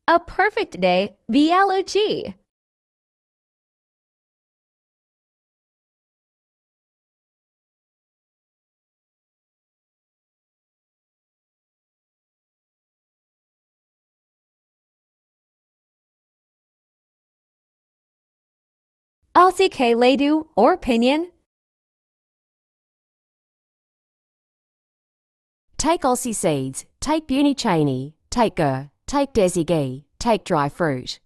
A perfect day, VLOG. AlsiK ladoo or pinniyan. Take Alsi Seeds, take Bhuny Chany, take Gur, take Desi Ghee, take dry fruit.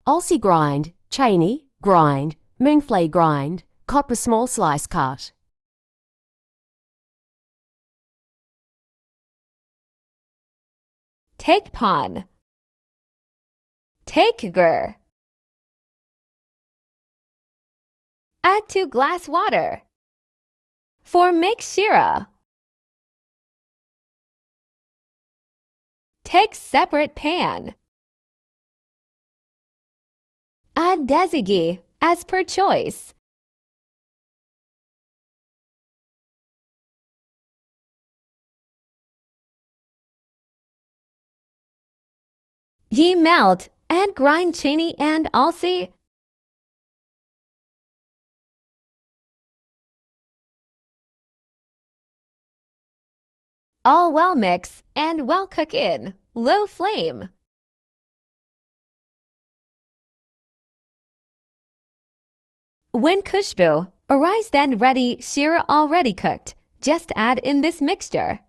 Alsi grind, Chany, grind, moongflay grind, copper small slice cut. Take pan. Take gur. Add 2 glass water. For make sheera. Take separate pan. Add Desi Ghee as per choice. Ghee melt and grind Chany and Alsi. All well mix and well cook in low flame. When kshbu arrives, then ready sheera already cooked, just add in this mixture.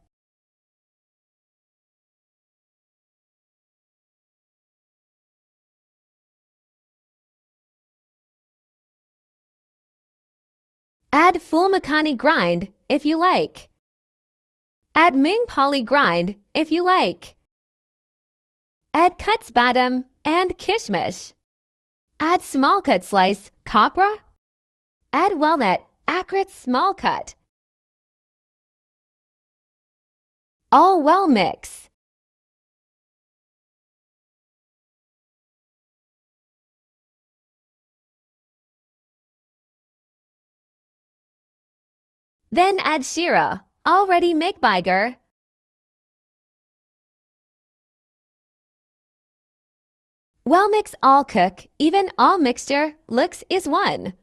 Add full makhani grind if you like. Add mung pali grind if you like. Add cuts badam and kishmish. Add small cut slice kopra. Add walnut acrid small cut. All well mix. Then add sheera, already make by Gur. Well mix all cook, even all mixture looks is one.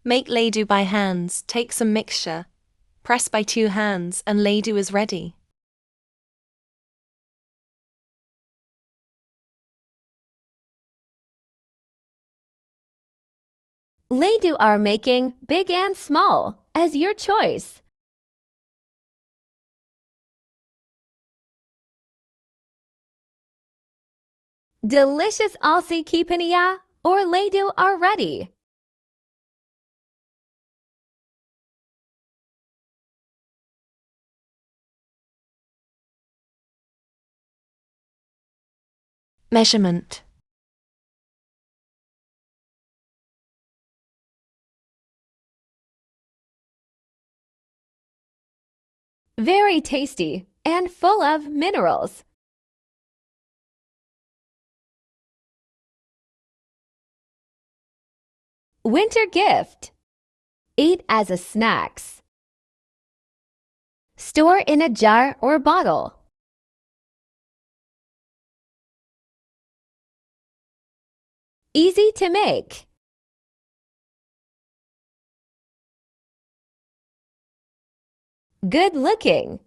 Make ladoo by hands, take some mixture, press by 2 hands and ladoo is ready. Ladoo are making big and small, as your choice. Delicious Alsikipinni or ladoo are ready. Measurement. Very tasty and full of minerals. Winter gift. Eat as a snacks. Store in a jar or bottle. Easy to make. Good looking.